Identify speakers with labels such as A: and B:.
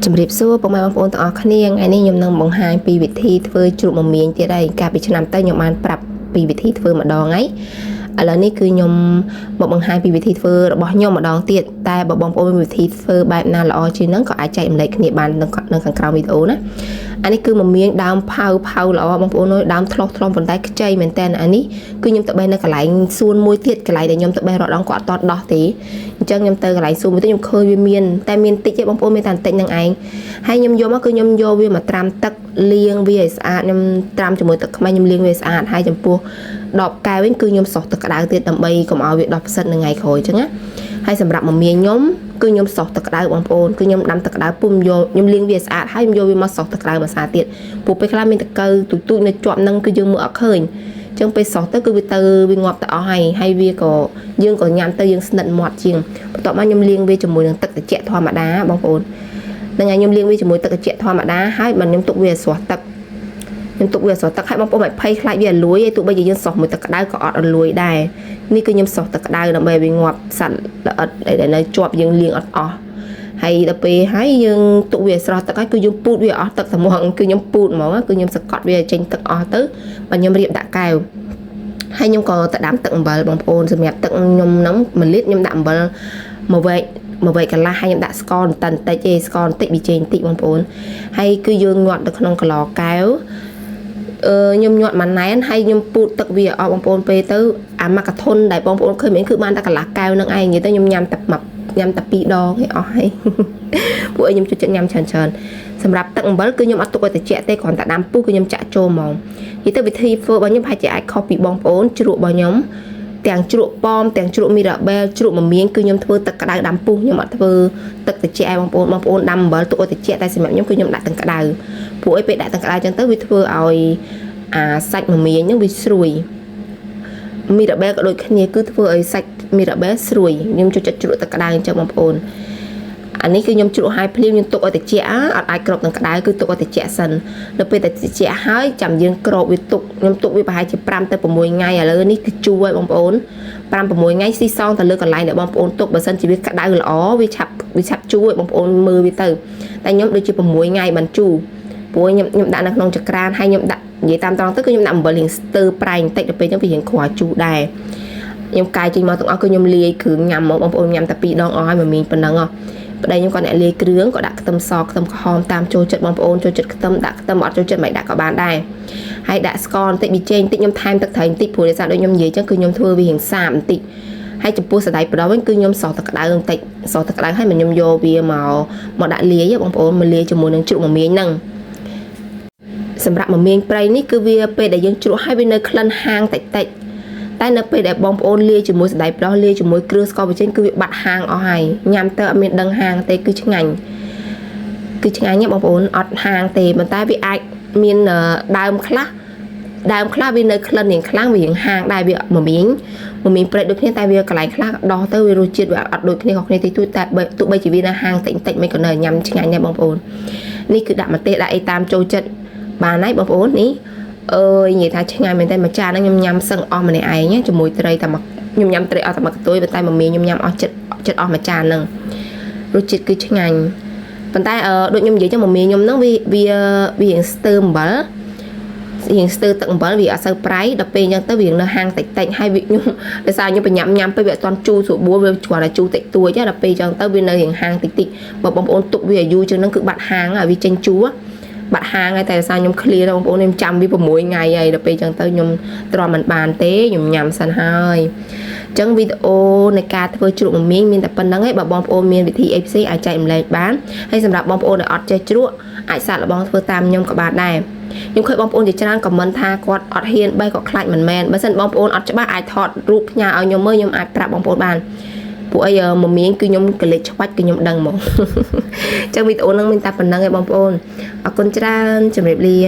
A: ជំរាបសួរពុកម៉ែបងប្អូនទាំងអស់គ្នាថ្ងៃនេះខ្ញុំនឹងបង្ហាញពីវិធីធ្វើជ្រូកមមាញទៀតហើយកាលពីឆ្នាំទៅខ្ញុំបានប្រាប់ពីវិធីធ្វើម្ដងហើយឥឡូវនេះគឺខ្ញុំមកបង្ហាញពីវិធីធ្វើរបស់ខ្ញុំម្ដងទៀតតែបើបងប្អូនមានវិធីធ្វើបែបណាល្អជាងហ្នឹងក៏អាចចែកម្លែកគ្នាបាននៅខាងក្រោមវីដេអូណាអានេះគឺមមាញដើមផៅល្អបងប្អូនអើយដើមថ្លោះប៉ុន្តែខ្ចីមែនតើអានេះគឺខ្ញុំទៅបេះនៅកន្លែងសួនមួយទៀតកន្លែងដែលខ្ញុំទៅបេះរដងគាត់អត់តដោះទេអញ្ចឹងខ្ញុំទៅកន្លែងសួនមួយទៀតខ្ញុំឃើញវាមានតែមានតិចទេបងប្អូនមានតែបន្តិចនឹងឯងហើយខ្ញុំយកមកគឺខ្ញុំយកវាមកត្រាំទឹកលាងវាឲ្យស្អាតខ្ញុំត្រាំជាមួយទឹកខ្មេះខ្ញុំលាងវាស្អាតហើយចំពោះដបកែវវិញគឺខ្ញុំសោះទឹកក្តៅទៀតដើម្បីកុំឲ្យវាដោះផ្សិតនៅថ្ងៃក្រោយអញ្ចឹងណាហើយសម្រាប់មមាញខ្ញុំគឺខ្ញុំសោះទឹកក្តៅបងប្អូនគឺខ្ញុំដាំទឹកក្តៅពុំយកខ្ញុំលាងវាស្អាតហើយខ្ញុំយកវាមកសោះទឹកក្តៅមួយសាទៀតព្រោះពេលខ្លះមានតកៅទូចនៅជាប់នឹងគឺយើងមើលអត់ឃើញអញ្ចឹងពេលសោះទៅគឺវាងាប់ទៅអស់ហើយវាក៏យើងក៏ញ៉ាំទៅយើងស្និទ្ធមាត់ជាងបន្ទាប់មកខ្ញុំលាងវាជាមួយនឹងទឹកត្រជាក់ធម្មតាបងប្អូននឹងហើយខ្ញុំលាងវាជាមួយទឹកត្រជាក់ធម្មតាហើយបើខ្ញុំទុកវាស្រស់ទឹកខ្ញុំទុកវាស្រស់ទឹកហើយបងប្អូនមិនភ័យខ្លាចវាលួយទេទោះបីជាយើងសោះមួយទឹកក្តៅក៏អត់លួយដែរនេះគឺខ្ញុំសោះទឹកក្តៅដើម្បីវាងាប់សត្វល្អិតដែលនៅជាប់យើងលាងអត់អស់ហើយដល់ពេលហើយយើងទុកវាស្រស់ទឹកហើយគឺយើងពូតវាអស់ទឹកតែហ្មងគឺខ្ញុំពូតហ្មងគឺខ្ញុំសកត់វាចេញទឹកអស់ទៅបើខ្ញុំរៀបដាក់កែវហើយខ្ញុំក៏ទៅដាំទឹកអំបិលបងប្អូនសម្រាប់ទឹកខ្ញុំហ្នឹង1លីត្រខ្ញុំដាក់អំបិលមួយវែកកន្លះហើយខ្ញុំដាក់ស្ករបន្តិចទេស្ករបន្តិចប៊ីចេងបន្តិចបងប្អូនហើយគឺយើងញាត់ទៅក្នុងកន្លកែវខ្ញុំញាត់មួយណែនហើយខ្ញុំពូតទឹកវាអស់បងប្អូនពេលទៅអាម៉ាកាធុនដែលបងប្អូនឃើញមែនគឺបានតែកន្លះកែវនឹងឯងនិយាយទៅខ្ញុំញ៉ាំតែ2ដងឯអស់ហើយពួកឯងខ្ញុំជួយចិត្តញ៉ាំច្រើនសម្រាប់ទឹកអំបិលគឺខ្ញុំអត់ទុកឲ្យត្រជាក់ទេគ្រាន់តែដាំពុះគឺខ្ញុំចាក់ចូលហ្មងនិយាយទៅវិធីធ្វើរបស់ខ្ញុំប្រហែលជាអាចខុសពីបងប្អូនជ្រក់របស់ខ្ញុំទាំងជ្រក់ប៉មទាំងជ្រក់មីរ៉ាបែលជ្រក់មមាញគឺខ្ញុំធ្វើទឹកក្តៅដាំពុះខ្ញុំអត់ធ្វើទឹកត្រជាក់ឯងបងប្អូនដាំអំបិលទុកឲ្យត្រជាក់តែសម្រាប់ខ្ញុំគឺខ្ញុំដាក់ទឹកក្តៅពួកឯងពេលដាក់ទឹកក្តៅអញ្ចឹងទៅវាធ្វើឲ្យអាសាច់មមាញហ្នឹងវាស្រួយមីរ៉ាបែលក៏ដូចគ្នាគឺធ្វើឲ្យសាច់មីរ៉ាបែលស្រួយខ្ញុំចូលចិត្តជ្រក់ទឹកក្តៅអញ្ចឹងបងប្អូនអានេះគឺខ្ញុំជ្រក់ហើយភ្លាមខ្ញុំទុកឲ្យត្រជាក់អត់អាចគ្របនឹងក្តៅគឺទុកឲ្យត្រជាក់សិនដល់ពេលតែត្រជាក់ហើយចាំយើងគ្របវាទុកខ្ញុំទុកវាប្រហែលជា5ទៅ6ថ្ងៃឥឡូវនេះគឺជូរហើយបងប្អូន5 6ថ្ងៃស៊ីសងទៅលើកន្លែងដែលបងប្អូនទុកបើសិនជាវាក្តៅល្អវាឆាប់ជូរហើយបងប្អូនមើលវាទៅតែខ្ញុំដូចជា6ថ្ងៃបានជូរព្រោះខ្ញុំដាក់នៅក្នុងចក្រានហើយខ្ញុំដាក់និយាយតាមត្រង់ទៅគឺខ្ញុំដាក់អំបិលរៀងស្ទើប្រៃបន្តិចដល់ពេលអញ្ចឹងវារៀងក្រជូរដែរខ្ញុំកាយចេញមកទាំងអស់គឺខ្ញុំលាយគ្រឿងញ៉ាំមកបងប្អូនញ៉ាំតែ2ដងអស់ហើយមមាញប៉ុណ្ណឹងប្តីខ្ញុំក៏អ្នកលាយគ្រឿងក៏ដាក់ខ្ទឹមសខ្ទឹមក្រហមតាមចូលចិត្តបងប្អូនចូលចិត្តខ្ទឹមដាក់ខ្ទឹមអត់ចូលចិត្តមិនដាក់ក៏បានដែរហើយដាក់ស្ករបន្តិចប៊ីចេងបន្តិចខ្ញុំថែមទឹកត្រីបន្តិចព្រោះដោយសារដូចខ្ញុំនិយាយអញ្ចឹងគឺខ្ញុំធ្វើវារៀងសាបបន្តិចហើយចំពោះសណ្តែកប្រដៅវិញគឺខ្ញុំសោះទឹកក្តៅបន្តិចសោះទឹកក្តៅហើយខ្ញុំយកវាមកដាក់លាយបងប្អូនមកលាយជាមួយនឹងជ្រូកមមាញហ្នឹងសម្រាប់មមាញព្រៃនេះគឺវាពេលដែលយើងជ្រក់ហើយវានៅក្លិនហាងតិចតែនៅពេលដែលបងប្អូនលាយជាមួយសណ្តែកប្រដោះលាយជាមួយគ្រឿងស្ករប៊ីចេងគឺវាបាត់ហាងអស់ហើយញ៉ាំទៅអត់មានដឹងហាងទេគឺឆ្ងាញ់បងប្អូនអត់ហាងទេប៉ុន្តែវាអាចមានដើមខ្លះវានៅក្លិនរៀងខ្លាំងវារៀងហាងដែរវាមមាញព្រៃដូចគ្នាតែវាកន្លែងខ្លះដោះទៅវារសជាតិវាអត់ដូចគ្នាខុសគ្នាតិចតួចតែទោះបីជាវានៅហាងតិចមិនក៏នៅញ៉ាំឆ្ងាញ់ដែរបងប្អូននេះគឺដាក់ម្ទេសដាក់អីតាមចូលចិត្តបានហើយបងប្អូននេះអើយនិយាយថាឆ្ងាញ់មែនតើមួយចានហ្នឹងខ្ញុំញ៉ាំសឹងអស់ម្នាក់ឯងជាមួយត្រីតែខ្ញុំញ៉ាំត្រីអស់តែមួយកន្ទុយប៉ុន្តែមមាញខ្ញុំញ៉ាំអស់ចិត្តអស់មួយចានហ្នឹងរសជាតិគឺឆ្ងាញ់ប៉ុន្តែដូចខ្ញុំនិយាយចឹងមមាញខ្ញុំហ្នឹងវារៀងស្ទើរអំបិលរៀងស្ទើរទឹកអំបិលវាអត់សូវប្រៃដល់ពេលអញ្ចឹងទៅវានៅហាងតិចហើយវាខ្ញុំដោយសារខ្ញុំបញ្ញាប់ញ៉ាំទៅវាអត់ទាន់ជូរស្រួលវាគ្រាន់តែជូរតិចតួចដល់ពេលអញ្ចឹងទៅវានៅរៀងហាងតិចបើបងប្អូនទុកវាយូរចឹងហ្នឹងគឺបាត់ហាងហើយវាចេញជូរបាត់ហាងហើយតែដោយសារខ្ញុំ clear បងប្អូនខ្ញុំចាំវា6ថ្ងៃហើយដល់ពេលអញ្ចឹងទៅខ្ញុំទ្រាំមិនបានទេខ្ញុំញ៉ាំសិនហើយអញ្ចឹងវីដេអូនៃការធ្វើជ្រក់មមាញមានតែប៉ុណ្្នឹងឯងបើបងប្អូនមានវិធីអីផ្សេងអាចចែកម្លែកបានហើយសម្រាប់បងប្អូនដែលអត់ចេះជ្រក់អាចសាកល្បងធ្វើតាមខ្ញុំក៏បានដែរខ្ញុំឃើញបងប្អូនជាច្រើនខមមិនថាគាត់អត់ហ៊ានបែរក៏ខ្លាចមិនមែនបើសិនបងប្អូនអត់ច្បាស់អាចថតរូបផ្ញើឲ្យខ្ញុំមើលខ្ញុំអាចប្រាប់បងប្អូនបានពួកអីមមាញគឺខ្ញុំកលេចច្បាច់គឺខ្ញុំដឹងហ្មងអញ្ចឹងវីដេអូហ្នឹងមានតែប៉ុណ្្នឹងឯងបងប្អូនអរគុណច្រើនជម្រាបលា